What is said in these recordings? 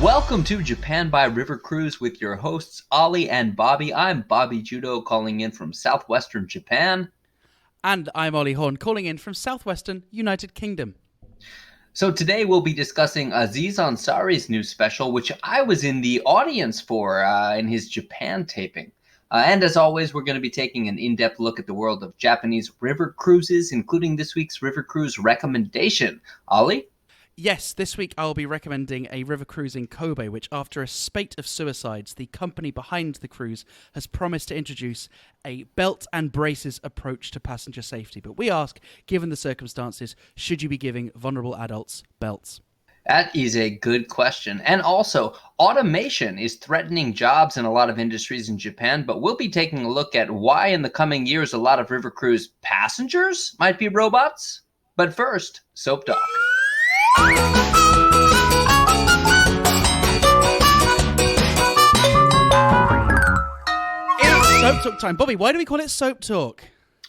Welcome to Japan by River Cruise with your hosts Ollie and Bobby. I'm Bobby Judo calling in from southwestern Japan. And I'm Ollie Horn calling in from southwestern United Kingdom. So today we'll be discussing Aziz Ansari's new special, which I was in the audience for in his Japan taping. And as always, we're going to be taking an in-depth look at the world of Japanese river cruises, including this week's river cruise recommendation. Ollie? Yes, this week I'll be recommending a river cruise in Kobe, which after a spate of suicides, the company behind the cruise has promised to introduce a belt and braces approach to passenger safety. But we ask, given the circumstances, should you be giving vulnerable adults belts? That is a good question. And also, automation is threatening jobs in a lot of industries in Japan, but we'll be taking a look at why in the coming years a lot of river cruise passengers might be robots. But first, Soap Talk. It's Soap Talk time. Bobby, why do we call it Soap Talk?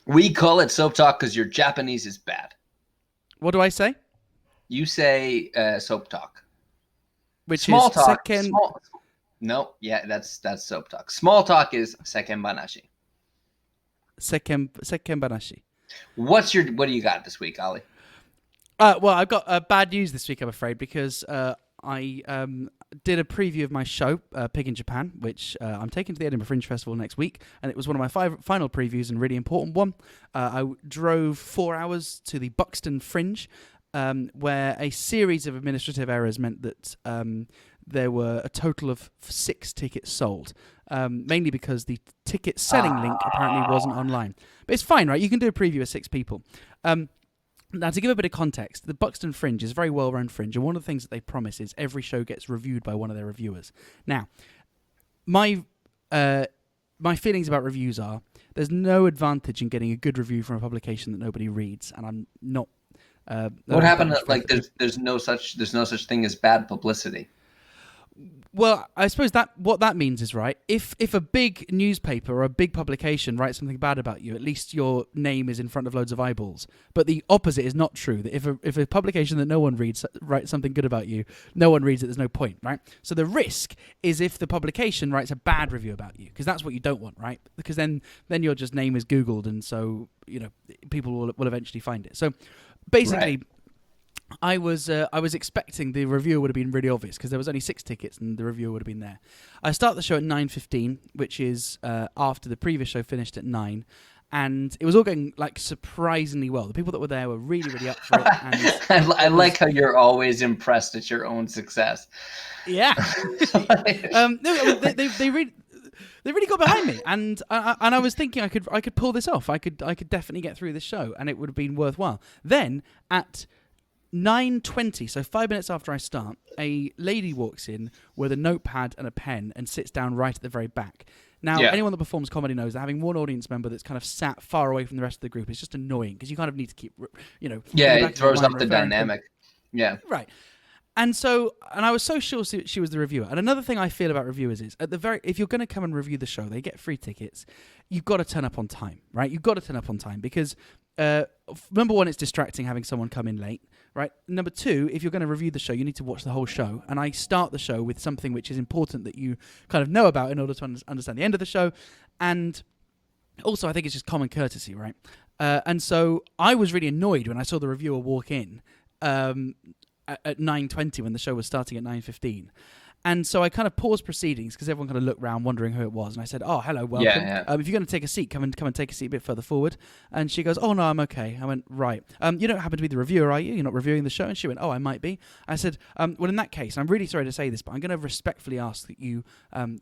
We call it Soap Talk because your Japanese is bad. What do I say? You say Soap Talk. Which small is talk. second... No, yeah, that's Soap Talk. Small talk is Seken Banashi. Seken Banashi. What do you got this week, Ollie? Well, I've got bad news this week, I'm afraid, because I did a preview of my show, Pig in Japan, which I'm taking to the Edinburgh Fringe Festival next week, and it was one of my final previews and really important one. I drove 4 hours to the Buxton Fringe, where a series of administrative errors meant that there were a total of 6 tickets sold, mainly because the ticket selling link apparently wasn't online. But it's fine, right? You can do a preview of 6 people. Now, to give a bit of context, the Buxton Fringe is a very well-run fringe, and one of the things that they promise is every show gets reviewed by one of their reviewers. Now, my feelings about reviews are there's no advantage in getting a good review from a publication that nobody reads, and I'm not. What happened? Like, there's no such thing as bad publicity. Well, I suppose that what that means is, right, if a big newspaper or a big publication writes something bad about you, at least your name is in front of loads of eyeballs. But the opposite is not true. That if a publication that no one reads writes something good about you, no one reads it, there's no point, right? So the risk is if the publication writes a bad review about you, because that's what you don't want, right? Because then your just name is Googled, and so, you know, people will eventually find it. So basically... Right. I was expecting the reviewer would have been really obvious because there was only 6 tickets and the reviewer would have been there. I start the show at 9:15, which is after the previous show finished at 9, and it was all going like surprisingly well. The people that were there were really, really up for it. And I like how you're always impressed at your own success. Yeah. They really got behind me, and I was thinking I could pull this off. I could definitely get through this show, and it would have been worthwhile. Then at 9:20, so 5 minutes after I start, a lady walks in with a notepad and a pen and sits down right at the very back. Now, anyone that performs comedy knows that having one audience member that's kind of sat far away from the rest of the group is just annoying because you kind of need to keep, you know... Yeah, it throws off the dynamic. Yeah. Right. And I was so sure she was the reviewer. And another thing I feel about reviewers is, if you're going to come and review the show, they get free tickets. You've got to turn up on time, right? You've got to turn up on time because, number one, it's distracting having someone come in late, right? Number two, if you're going to review the show, you need to watch the whole show. And I start the show with something which is important that you kind of know about in order to understand the end of the show. And also, I think it's just common courtesy, right? And so I was really annoyed when I saw the reviewer walk in at 9:20 when the show was starting at 9:15. And so I kind of paused proceedings because everyone kind of looked around wondering who it was. And I said, "Oh, hello, welcome. Yeah. If you're going to take a seat, come and take a seat a bit further forward." And she goes, "Oh, no, I'm okay." I went, "Right. You don't happen to be the reviewer, are you? You're not reviewing the show?" And she went, "Oh, I might be." I said, "Well, in that case, I'm really sorry to say this, but I'm going to respectfully ask that you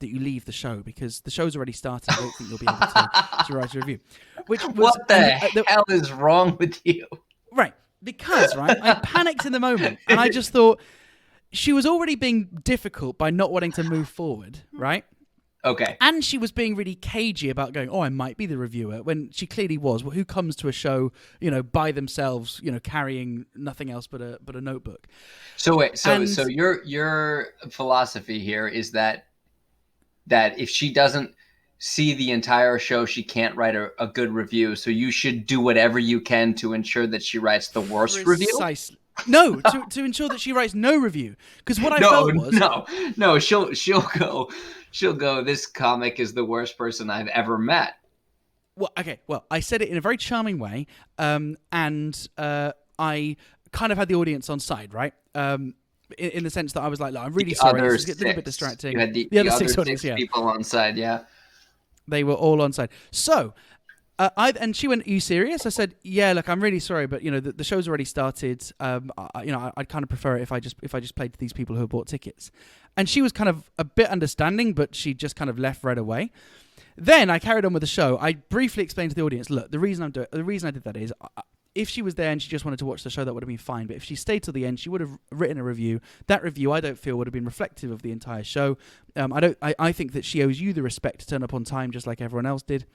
leave the show because the show's already started. I don't think you'll be able to write a review." Which was, what the hell is wrong with you? Right. Because, right, I panicked in the moment, and I just thought she was already being difficult by not wanting to move forward, right? Okay. And she was being really cagey about going, "Oh, I might be the reviewer," when she clearly was. Well, who comes to a show, you know, by themselves, you know, carrying nothing else but a notebook? So wait, so your philosophy here is that if she doesn't see the entire show, she can't write a good review. So you should do whatever you can to ensure that she writes the worst review. No, to ensure that she writes no review. Because what I No, felt was no. She'll go. This comic is the worst person I've ever met. well, okay. Well, I said it in a very charming way, and I kind of had the audience on side, right? In the sense that I was like, "Look, I'm really sorry. This is a little bit distracting." You had The other six other audience, six yeah, people on side, yeah. they were all on side. So. And she went, "Are you serious?" I said, "Yeah, look, I'm really sorry, but the show's already started. I'd kind of prefer it if I just played to these people who have bought tickets." And she was kind of a bit understanding, but she just kind of left right away. Then I carried on with the show. I briefly explained to the audience, "Look, the reason I did that is if she was there and she just wanted to watch the show, that would have been fine. But if she stayed till the end, she would have written a review. That review, I don't feel, would have been reflective of the entire show. I think that she owes you the respect to turn up on time, just like everyone else did."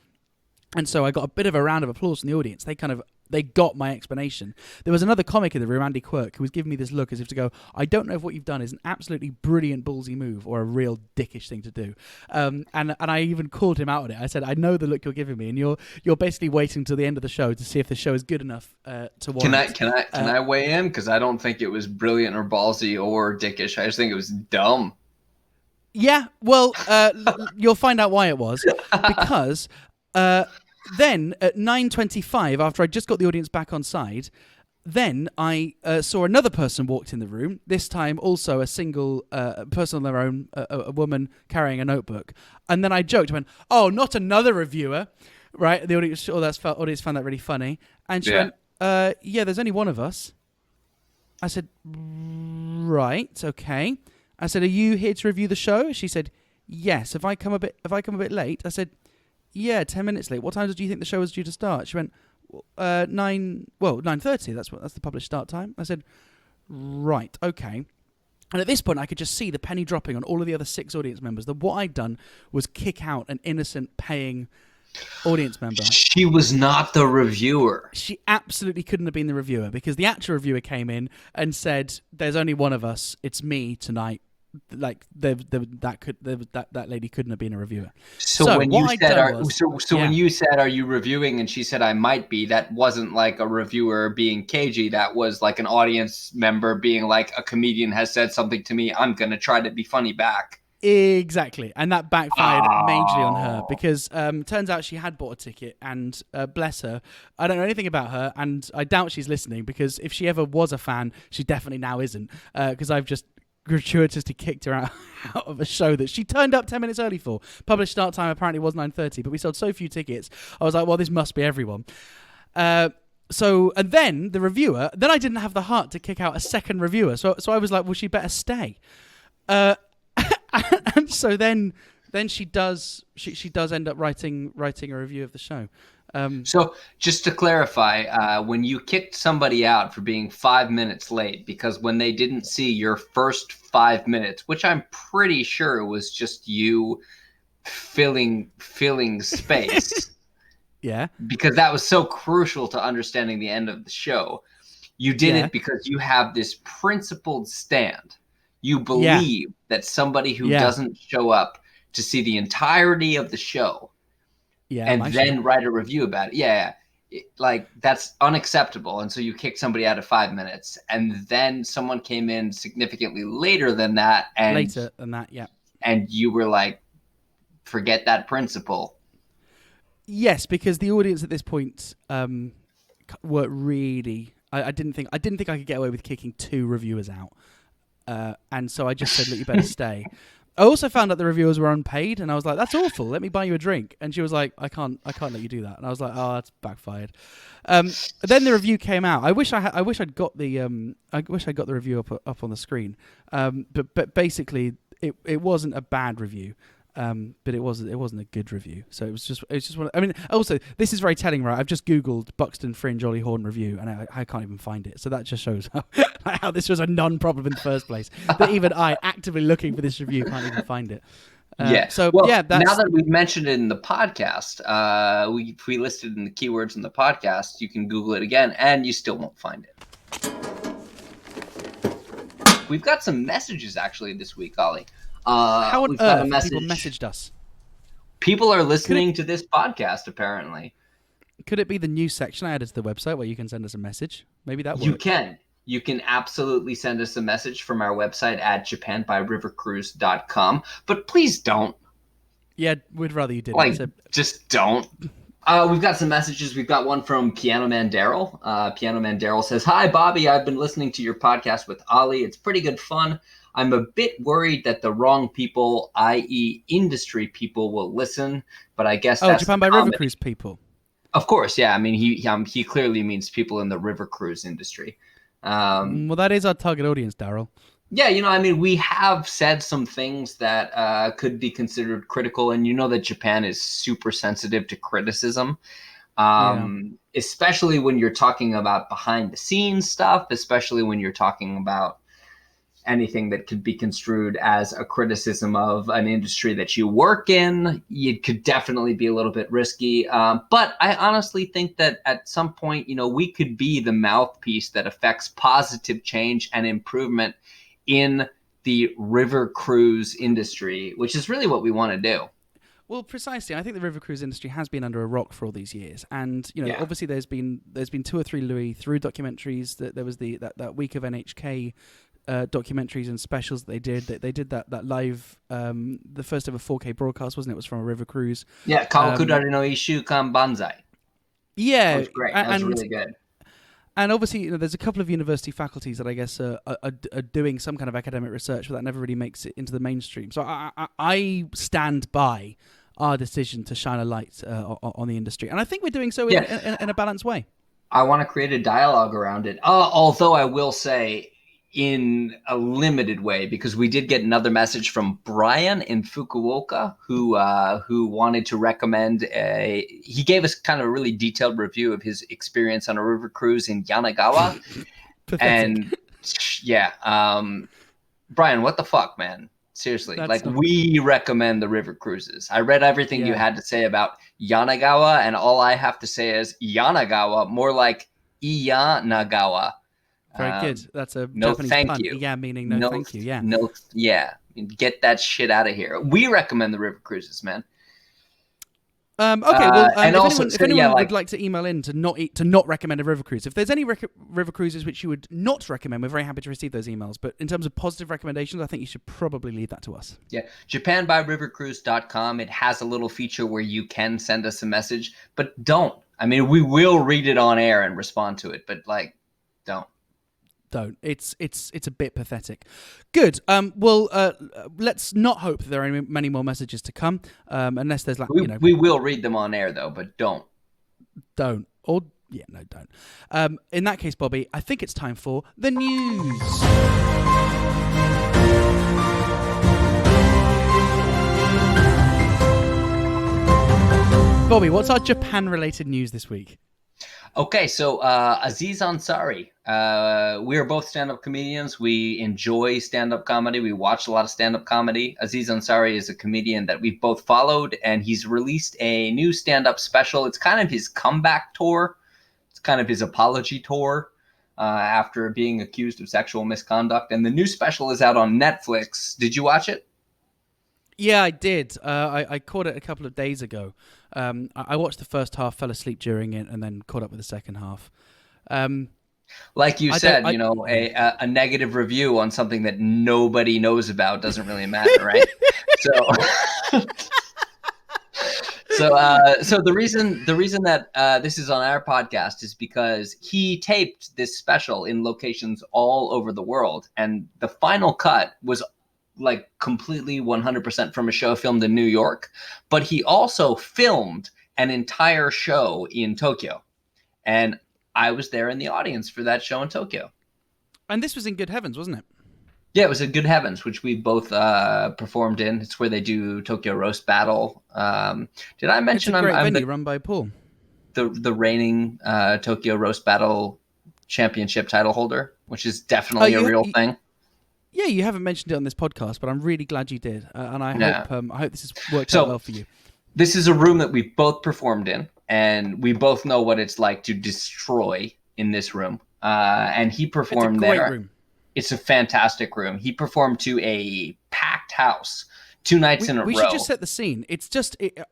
And so I got a bit of a round of applause from the audience. They got my explanation. There was another comic in the room, Andy Quirk, who was giving me this look as if to go, "I don't know if what you've done is an absolutely brilliant ballsy move or a real dickish thing to do." And I even called him out on it. I said, "I know the look you're giving me, and you're basically waiting till the end of the show to see if the show is good enough to warrant." Can I weigh in? Because I don't think it was brilliant or ballsy or dickish. I just think it was dumb. Yeah, well, you'll find out why it was, because then at 9:25, after I just got the audience back on side, then I saw another person walked in the room, this time also a single person on their own, a woman carrying a notebook. And then I joked, I went, "Oh, not another reviewer," right? The audience found that really funny. And she went, "Yeah, there's only one of us." I said, "Right, okay." I said, "Are you here to review the show?" She said, "Yes. If I come a bit late," I said, "Yeah, 10 minutes late. What time do you think the show was due to start?" She went, 9:30. That's the published start time." I said, "Right, okay." And at this point, I could just see the penny dropping on all of the other 6 audience members. That what I'd done was kick out an innocent paying audience member. She was not the reviewer. She absolutely couldn't have been the reviewer, because the actual reviewer came in and said, "There's only one of us. It's me tonight." Like that lady couldn't have been a reviewer. So when you said, when you said, "Are you reviewing?" and she said, "I might be," that wasn't like a reviewer being cagey. That was like an audience member being like, "A comedian has said something to me. I'm gonna try to be funny back." Exactly, and that backfired majorly on her, because turns out she had bought a ticket, and bless her, I don't know anything about her, and I doubt she's listening, because if she ever was a fan, she definitely now isn't, because I've just gratuitously kicked her out of a show that she turned up 10 minutes early for. Published start time apparently was 9:30, but we sold so few tickets, I was like, well, this must be everyone. And then the reviewer, then I didn't have the heart to kick out a second reviewer, so I was like, well, she better stay. And so then she does end up writing a review of the show. So just to clarify, when you kicked somebody out for being 5 minutes late because when they didn't see your first 5 minutes, which I'm pretty sure was just you filling space, yeah, because that was so crucial to understanding the end of the show. You did it because you have this principled stand. You believe that somebody who doesn't show up to see the entirety of the show and then write a review about it. Like, that's unacceptable. And so you kicked somebody out of 5 minutes, and then someone came in significantly later than that. And you were like, forget that principle. Yes, because the audience at this point were really. I didn't think I could get away with kicking 2 reviewers out, and so I just said, "Look, you better stay." I also found out the reviewers were unpaid, and I was like, "That's awful. Let me buy you a drink." And she was like, "I can't let you do that." And I was like, "Oh, that's backfired." Then the review came out. I wish I'd got the review up on the screen. But basically, it wasn't a bad review. But it wasn't a good review. So it was just one. I mean, also this is very telling, right? I've just Googled Buxton Fringe Ollie Horn review, and I can't even find it. So that just shows how this was a non-problem in the first place. That even I, actively looking for this review, can't even find it. Now that we've mentioned it in the podcast, we listed in the keywords in the podcast. You can Google it again, and you still won't find it. We've got some messages actually this week, Ollie. How on earth people messaged us? People are listening to this podcast, apparently. Could it be the news section I added to the website where you can send us a message? Maybe that works. You can. you can absolutely send us a message from our website at japanbyrivercruise.com. But please don't. Yeah, we'd rather you didn't. Like, just don't. We've got some messages. We've got one from Piano Man Daryl. Piano Man Daryl says, "Hi, Bobby. I've been listening to your podcast with Ollie. It's pretty good fun. I'm a bit worried that the wrong people, i.e. industry people, will listen, but I guess that's Japan by River Cruise people. Of course, yeah. I mean, he clearly means people in the river cruise industry. Well, that is our target audience, Daryl. Yeah, I mean, we have said some things that could be considered critical, and that Japan is super sensitive to criticism, especially when you're talking about behind-the-scenes stuff, especially when you're talking about anything that could be construed as a criticism of an industry that you work in. It could definitely be a little bit risky. But I honestly think that at some point, we could be the mouthpiece that affects positive change and improvement in the river cruise industry, which is really what we want to do. Well, precisely. I think the river cruise industry has been under a rock for all these years, and obviously there's been 2 or 3 Louis through documentaries. There was that week of NHK documentaries and specials that they did. They did that live, the first ever 4K broadcast, wasn't it? It was from a river cruise. Yeah, Kawakudari no Ishukan Banzai. Yeah, that was great. That was really good. And obviously, there's a couple of university faculties that I guess are doing some kind of academic research, but that never really makes it into the mainstream. So I stand by our decision to shine a light on the industry, and I think we're doing so in a balanced way. I want to create a dialogue around it. Although I will say, in a limited way, because we did get another message from Brian in Fukuoka who wanted to recommend he gave us kind of a really detailed review of his experience on a river cruise in Yanagawa. And Brian, what the fuck, man? Seriously, we recommend the river cruises. I read everything you had to say about Yanagawa, and all I have to say is Yanagawa, more like Iyanagawa. Very good. That's a no Japanese thank pun. you. Yeah, meaning no thank you. Yeah. No, yeah. Get that shit out of here. We recommend the river cruises, man. Okay. Well, if anyone would like to email in to not recommend a river cruise, if there's any river cruises which you would not recommend, we're very happy to receive those emails. But in terms of positive recommendations, I think you should probably leave that to us. Yeah, JapanByRiverCruise.com. It has a little feature where you can send us a message, but don't. I mean, we will read it on air and respond to it, but don't. It's a bit pathetic. Good. Well, let's not hope that there are many more messages to come, unless there's we will read them on air though, but don't. Don't. In that case, Bobby, I think it's time for the news. Bobby, what's our Japan-related news this week? Okay, so Aziz Ansari. We are both stand-up comedians. We enjoy stand-up comedy. We watch a lot of stand-up comedy. Aziz Ansari is a comedian that we've both followed, and he's released a new stand-up special. It's kind of his comeback tour. It's kind of his apology tour after being accused of sexual misconduct. And the new special is out on Netflix. Did you watch it? Yeah, I did. I caught it a couple of days ago. I watched the first half, fell asleep during it, and then caught up with the second half. Like you said, a negative review on something that nobody knows about doesn't really matter, right? So the reason that this is on our podcast is because he taped this special in locations all over the world, and the final cut was completely 100% from a show filmed in New York, but he also filmed an entire show in Tokyo, and I was there in the audience for that show in Tokyo. And this was in Good Heavens, wasn't it? Yeah, it was at Good Heavens, which we both performed in. It's where they do Tokyo Roast Battle. Did I mention it's a great venue run by Paul, the reigning Tokyo Roast Battle championship title holder, which is definitely a real thing. Yeah, you haven't mentioned it on this podcast, but I'm really glad you did, and I hope this has worked out well for you. This is a room that we've both performed in, and we both know what it's like to destroy in this room. And he performed there. It's a great room. It's a fantastic room. He performed to a packed house 2 nights in a row. We should just set the scene. It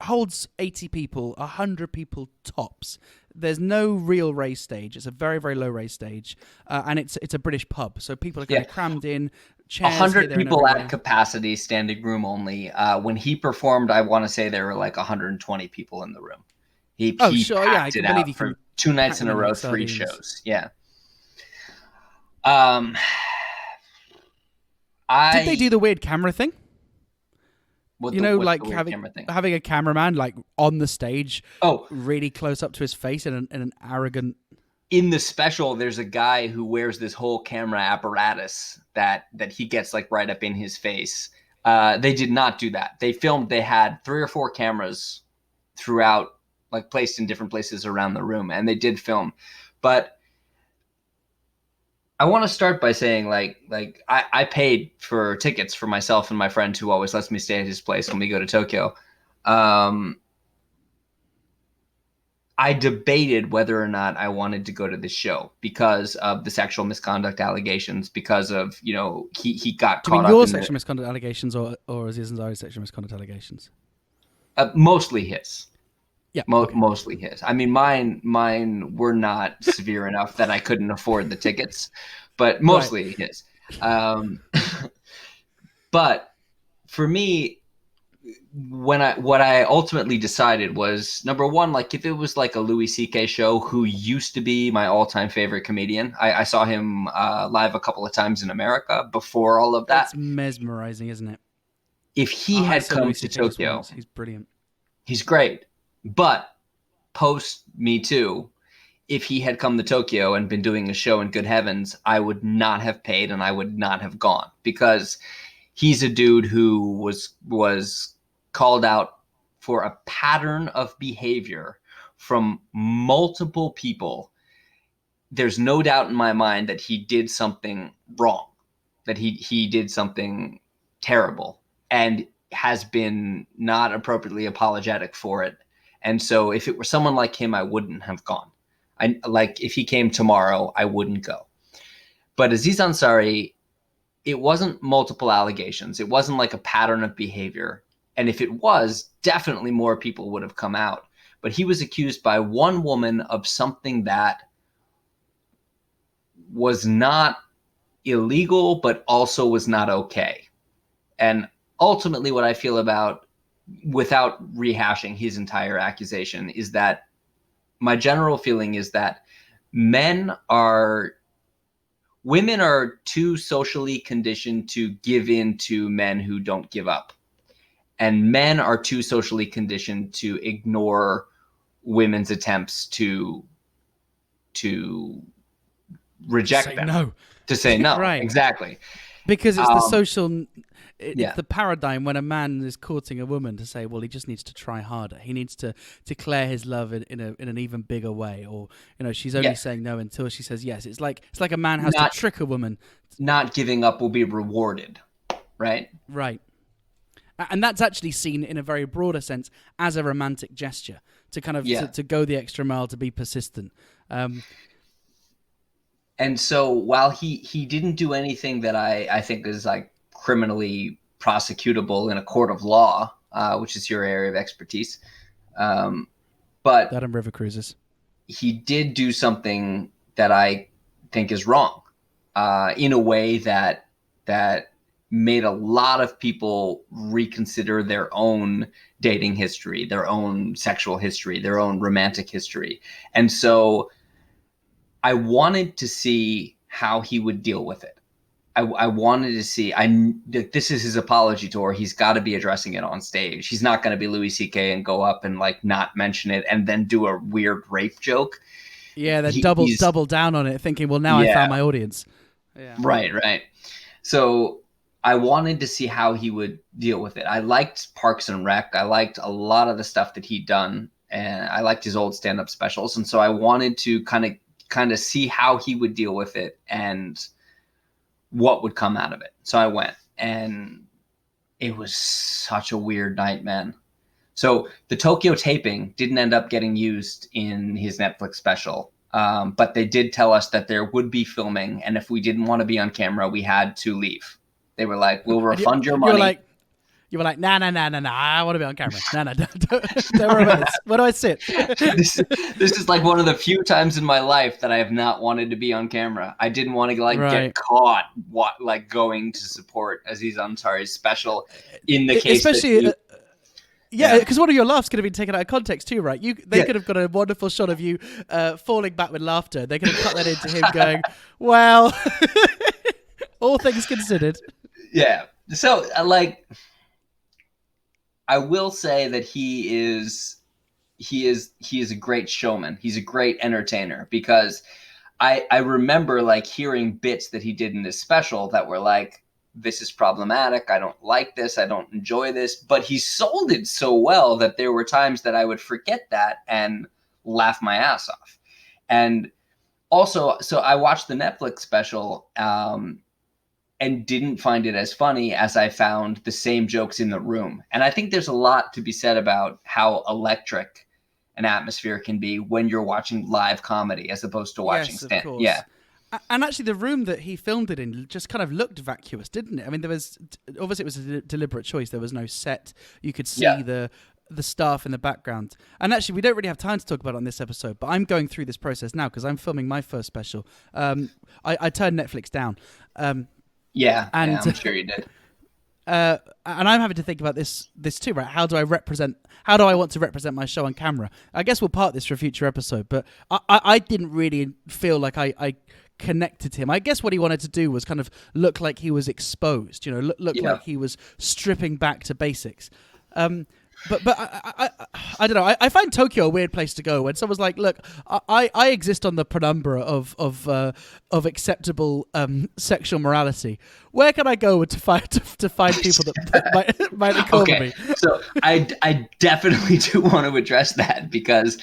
holds 80 people, 100 people tops. there's no real race stage. It's a very, very low race stage, and it's a British pub, so people are kind of crammed in. Chairs here, 100 there, and people everywhere. at capacity, standing room only. When he performed, I want to say there were like 120 people in the room. He Sure, yeah, I packed it can believe out you for can 2 nights pack in them a in row, like 3 sardines. shows. Yeah. Did they do the weird camera thing? What's You know, the like weird camera thing? having a cameraman like on the stage, Oh, really close up to his face in an arrogant. in the special, there's a guy who wears this whole camera apparatus that he gets like right up in his face. They did not do that. They filmed. They had 3 or 4 cameras throughout, like placed in different places around the room, and they did film. But I want to start by saying, I paid for tickets for myself and my friend who always lets me stay at his place when we go to Tokyo. I debated whether or not I wanted to go to the show because of the sexual misconduct allegations, because of, he got Do you caught mean up your in sexual misconduct allegations or Aziz Ansari's sexual misconduct allegations? Mostly his. Yeah, okay. Mostly his. I mean, mine were not severe enough that I couldn't afford the tickets, but mostly his. But for me, what I ultimately decided was, number one, like if it was like a Louis C.K. show, who used to be my all-time favorite comedian. I saw him live a couple of times in America before all of that. It's mesmerizing, isn't it? If he I had saw come Louis to C.K. just Tokyo, once. He's brilliant. he's great. But post Me Too, if he had come to Tokyo and been doing a show in good heavens, I would not have paid and I would not have gone, because he's a dude who was called out for a pattern of behavior from multiple people. There's no doubt in my mind that he did something wrong, that he did something terrible, and has been not appropriately apologetic for it. And so if it were someone like him, I wouldn't have gone. Like if he came tomorrow, I wouldn't go. But Aziz Ansari, it wasn't multiple allegations. It wasn't like a pattern of behavior. And if it was, definitely more people would have come out. But he was accused by one woman of something that was not illegal, but also was not okay. And ultimately, what I feel about, without rehashing his entire accusation, is that my general feeling is that women are too socially conditioned to give in to men who don't give up. And men are too socially conditioned to ignore women's attempts to reject them. No. To say no. Right. Exactly. Because it's the social... It's Yeah. the paradigm when a man is courting a woman to say, well, he just needs to try harder. He needs to declare his love in an even bigger way. Or, she's only saying no until she says yes. It's like a man has to trick a woman. Not giving up will be rewarded, right? Right. And that's actually seen in a very broader sense as a romantic gesture, to kind of to go the extra mile, to be persistent. And so while he didn't do anything that I think is like criminally prosecutable in a court of law, which is your area of expertise, but that and river cruises, he did do something that I think is wrong, in a way that made a lot of people reconsider their own dating history, their own sexual history, their own romantic history. And so I wanted to see how he would deal with it. I wanted to see, this is his apology tour. He's got to be addressing it on stage. He's not going to be Louis C.K. and go up and like not mention it and then do a weird rape joke. Yeah, then double down on it, thinking, well, now I found my audience. Yeah. Right. So I wanted to see how he would deal with it. I liked Parks and Rec. I liked a lot of the stuff that he'd done, and I liked his old stand-up specials. And so I wanted to kind of see how he would deal with it and what would come out of it. So I went, and it was such a weird night, man. So the Tokyo taping didn't end up getting used in his Netflix special, but they did tell us that there would be filming, and if we didn't want to be on camera, we had to leave. They were like, we'll refund your money. You were like, nah, I want to be on camera. Nah, don't worry about this. Where do I sit? This is like one of the few times in my life that I have not wanted to be on camera. I didn't want to get caught going to support Aziz Ansari's special in the case especially. that Yeah, because one of your laughs could have been taken out of context too, right? They could have got a wonderful shot of you falling back with laughter. They could have cut that into him going, well, all things considered. Yeah. So, I will say that he is a great showman. He's a great entertainer, because I remember hearing bits that he did in this special that were like, this is problematic. I don't like this. I don't enjoy this. But he sold it so well that there were times that I would forget that and laugh my ass off. And also, so I watched the Netflix special and didn't find it as funny as I found the same jokes in the room. And I think there's a lot to be said about how electric an atmosphere can be when you're watching live comedy as opposed to watching stand. Yeah. And actually, the room that he filmed it in just kind of looked vacuous, didn't it? I mean, there was obviously it was a deliberate choice. There was no set. You could see the staff in the background. And actually, we don't really have time to talk about it on this episode, but I'm going through this process now because I'm filming my first special. I turned Netflix down. Yeah, I'm sure you did. And I'm having to think about this too, right? How do I want to represent my show on camera? I guess we'll part this for a future episode, but I didn't really feel like I connected to him. I guess what he wanted to do was kind of look like he was exposed, look like he was stripping back to basics. But I don't know. I find Tokyo a weird place to go when someone's like, "Look, I exist on the penumbra of acceptable sexual morality. Where can I go to find people that might accommodate me?" So I definitely do want to address that, because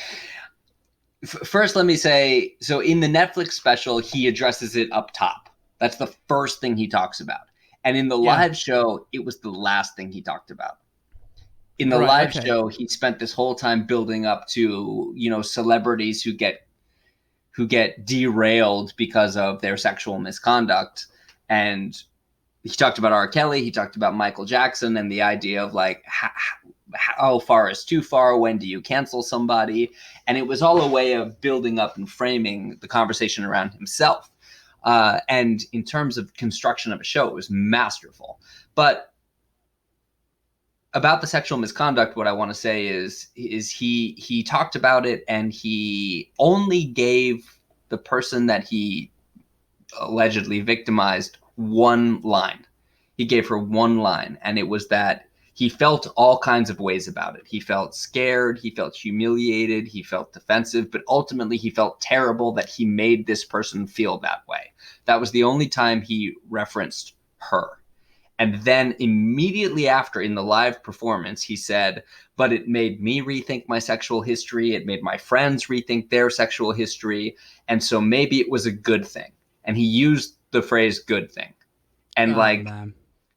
first let me say, so in the Netflix special, he addresses it up top. That's the first thing he talks about, and in the live show, it was the last thing he talked about. In the live show, he spent this whole time building up to, celebrities who get derailed because of their sexual misconduct. And he talked about R. Kelly, he talked about Michael Jackson, and the idea of how far is too far? When do you cancel somebody? And it was all a way of building up and framing the conversation around himself. And in terms of construction of a show, it was masterful. But about the sexual misconduct, what I want to say is he talked about it, and he only gave the person that he allegedly victimized one line. He gave her one line, and it was that he felt all kinds of ways about it. He felt scared, he felt humiliated, he felt defensive, but ultimately he felt terrible that he made this person feel that way. That was the only time he referenced her. And then immediately after, in the live performance, he said, but it made me rethink my sexual history. It made my friends rethink their sexual history. And so maybe it was a good thing. And he used the phrase good thing. And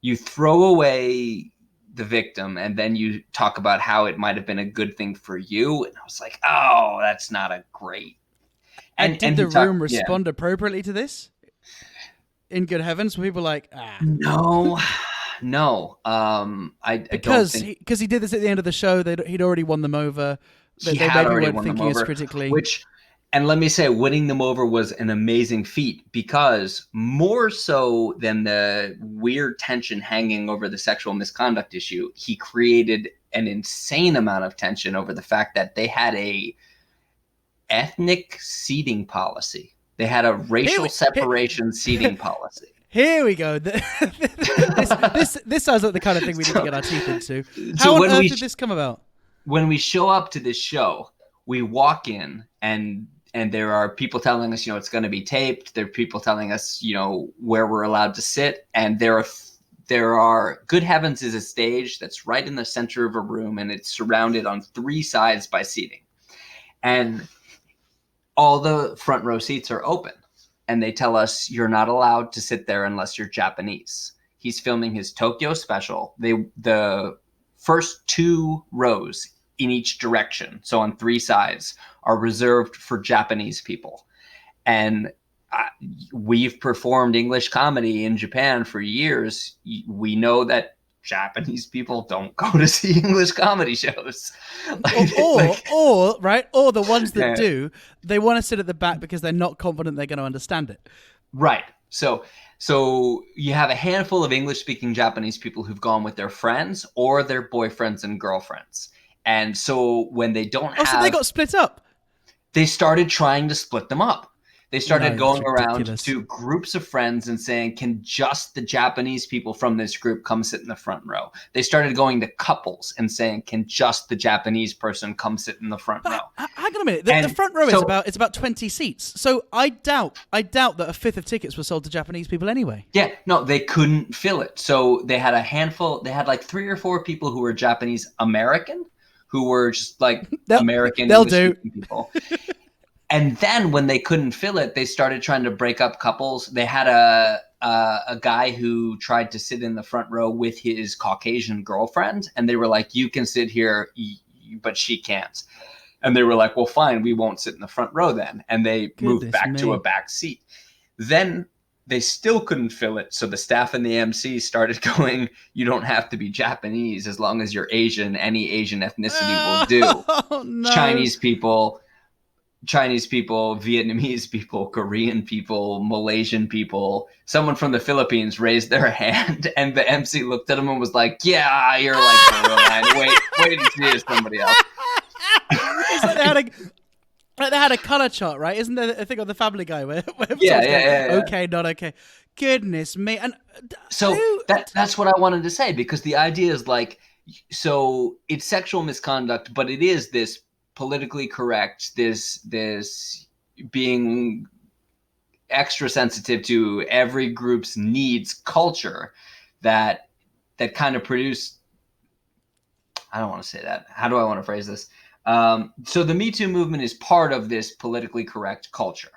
you throw away the victim, and then you talk about how it might have been a good thing for you. And I was like, oh, that's not a great. And did the room respond appropriately to this? In good heavens, were people like, No. Because he did this at the end of the show. He'd already won them over. They maybe weren't thinking as critically. And let me say, winning them over was an amazing feat, because more so than the weird tension hanging over the sexual misconduct issue, he created an insane amount of tension over the fact that they had a ethnic seating policy. They had a racial separation seating policy. Here we go. This sounds like the kind of thing we need to get our teeth into. How on earth did this come about? When we show up to this show, we walk in, and there are people telling us, it's going to be taped. There are people telling us, where we're allowed to sit. And there are, good heavens, is a stage that's right in the center of a room, and it's surrounded on three sides by seating. And all the front row seats are open, and they tell us you're not allowed to sit there unless you're Japanese. He's filming his Tokyo special. The first two rows in each direction, so on three sides, are reserved for Japanese people. And we've performed English comedy in Japan for years. We know that Japanese people don't go to see English comedy shows. Or the ones that Yeah. do, they want to sit at the back because they're not confident they're going to understand it. Right. So you have a handful of English-speaking Japanese people who've gone with their friends or their boyfriends and girlfriends. And so when they don't have... so they got split up. They started trying to split them up. They started No, going that's around ridiculous. to groups of friends and saying, can just the Japanese people from this group come sit in the front row? They started going to couples and saying, can just the Japanese person come sit in the front row? Hang on a minute. The front row is about 20 seats. So I doubt that a fifth of tickets were sold to Japanese people anyway. Yeah, no, they couldn't fill it. So they had a handful. They had like 3 or 4 people who were Japanese American, who were just like American English people. And then when they couldn't fill it, they started trying to break up couples. They had a guy who tried to sit in the front row with his Caucasian girlfriend, and they were like, you can sit here, but she can't. And they were like, well, fine, we won't sit in the front row then. And they moved back to a back seat. Then they still couldn't fill it. So the staff and the MC started going, you don't have to be Japanese as long as you're Asian. Any Asian ethnicity will do. Oh, no. Chinese people, Vietnamese people, Korean people, Malaysian people. Someone from the Philippines raised their hand, and the MC looked at him and was like, yeah, you're like the real line. Wait and see there's somebody else. It's like they had a color chart, right? Isn't there a thing on the Family Guy where yeah. okay, not okay. Goodness me. And so that's what I wanted to say, because the idea is like, so it's sexual misconduct, but it is this politically correct, this being extra sensitive to every group's needs culture that kind of produced, I don't want to say that. How do I want to phrase this? So the Me Too movement is part of this politically correct culture.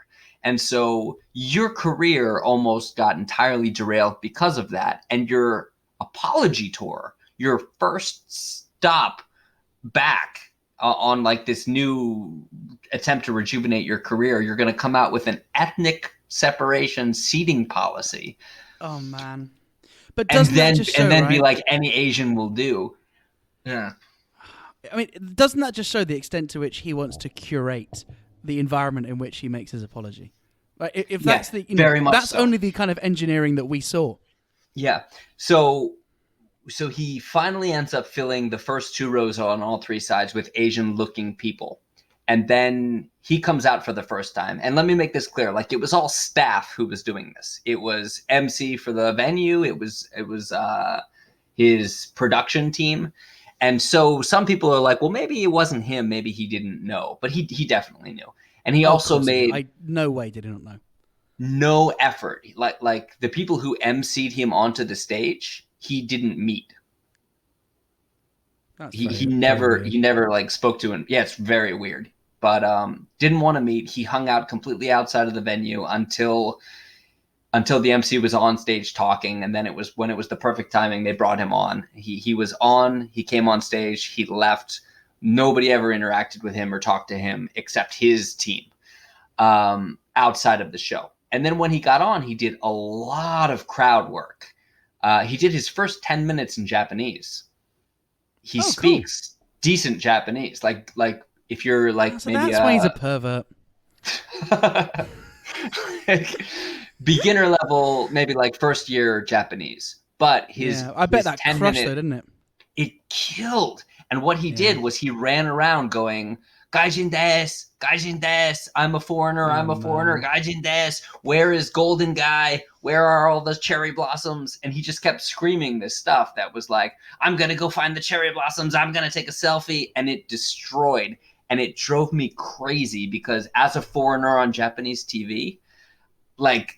And so your career almost got entirely derailed because of that. And your apology tour, your first stop back on like this new attempt to rejuvenate your career, you're going to come out with an ethnic separation seating policy. Oh man. But doesn't that just show, right? Be like, any Asian will do. Yeah. I mean, doesn't that just show the extent to which he wants to curate the environment in which he makes his apology? Like, if that's very much that's so. Only the kind of engineering that we saw. Yeah. So he finally ends up filling the first 2 rows on all 3 sides with Asian-looking people. And then he comes out for the first time. And let me make this clear. Like, it was all staff who was doing this. It was MC for the venue. It was his production team. And so some people are like, well, maybe it wasn't him. Maybe he didn't know. But he definitely knew. And he also made... no way did he not know. No effort. Like the people who MC'd him onto the stage, he didn't meet. He never like spoke to him. Yeah, it's very weird. But didn't want to meet. He hung out completely outside of the venue until the MC was on stage talking, and then when it was the perfect timing, they brought him on. He was on, he came on stage, he left. Nobody ever interacted with him or talked to him except his team outside of the show. And then when he got on, he did a lot of crowd work. He did his first 10 minutes in Japanese. He speaks decent Japanese. Like if you're like so maybe that's why he's a pervert. Beginner level, maybe like first year Japanese. But I bet that crushed it, didn't it? It killed. And what he did was he ran around going, Gaijin des, I'm a foreigner, Gaijin des, where is Golden Guy? Where are all the cherry blossoms? And he just kept screaming this stuff that was like, I'm going to go find the cherry blossoms, I'm going to take a selfie. And it destroyed. And it drove me crazy because as a foreigner on Japanese TV, like,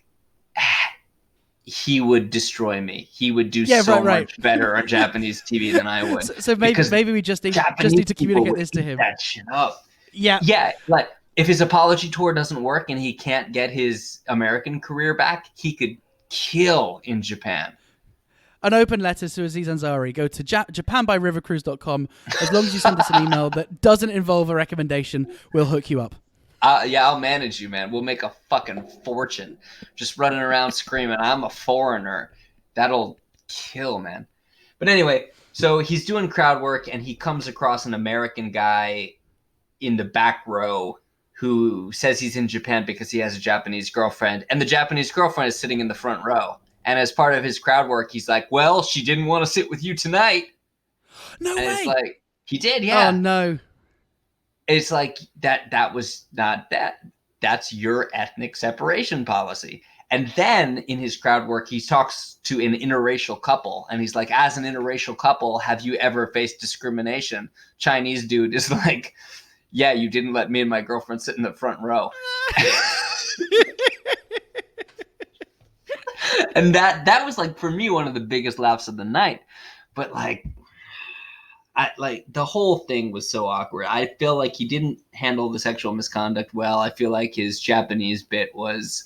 he would destroy me. He would do much better on Japanese TV than I would. So maybe we just need to communicate this to him. That shit up. Yeah. Like if his apology tour doesn't work and he can't get his American career back, he could kill in Japan. An open letter to Aziz Ansari. Go to japanbyrivercruise.com. As long as you send us an email that doesn't involve a recommendation, we'll hook you up. I'll manage you, man. We'll make a fucking fortune just running around screaming, I'm a foreigner. That'll kill, man. But anyway, so he's doing crowd work and he comes across an American guy in the back row who says he's in Japan because he has a Japanese girlfriend, and the Japanese girlfriend is sitting in the front row. And as part of his crowd work, he's like, well, she didn't want to sit with you tonight. No And way. it's like, he did, yeah. Oh, no. It's like, that was not that. That's your ethnic separation policy. And then in his crowd work, he talks to an interracial couple. And he's like, as an interracial couple, have you ever faced discrimination? Chinese dude is like, yeah, you didn't let me and my girlfriend sit in the front row. And that was like, for me, one of the biggest laughs of the night. But like the whole thing was so awkward. I feel like he didn't handle the sexual misconduct well. I feel like his Japanese bit was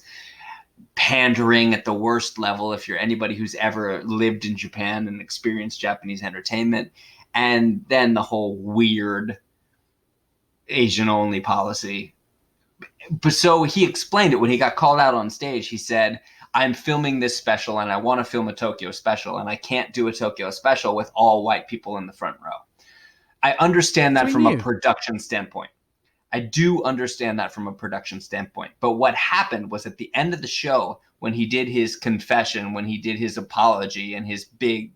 pandering at the worst level if you're anybody who's ever lived in Japan and experienced Japanese entertainment. And then the whole weird Asian only policy. But so he explained it when he got called out on stage. He said, I'm filming this special and I want to film a Tokyo special, and I can't do a Tokyo special with all white people in the front row. I understand that from a production standpoint. I do understand that from a production standpoint. But what happened was at the end of the show, when he did his confession, when he did his apology and his big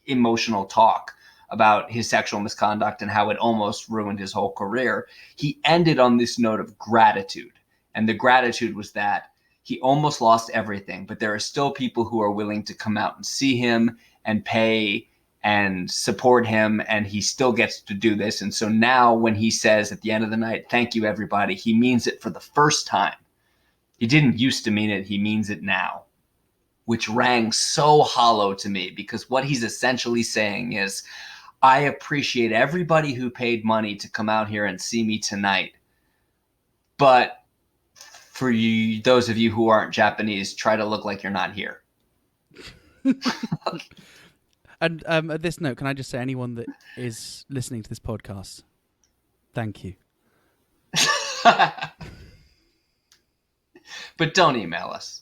emotional talk about his sexual misconduct and how it almost ruined his whole career, he ended on this note of gratitude. And the gratitude was that he almost lost everything, but there are still people who are willing to come out and see him and pay and support him, and he still gets to do this. And so now when he says at the end of the night, thank you, everybody, he means it for the first time. He didn't used to mean it. He means it now, which rang so hollow to me, because what he's essentially saying is, I appreciate everybody who paid money to come out here and see me tonight. But for you, those of you who aren't Japanese, try to look like you're not here. And at this note, can I just say, anyone that is listening to this podcast, thank you. But don't email us.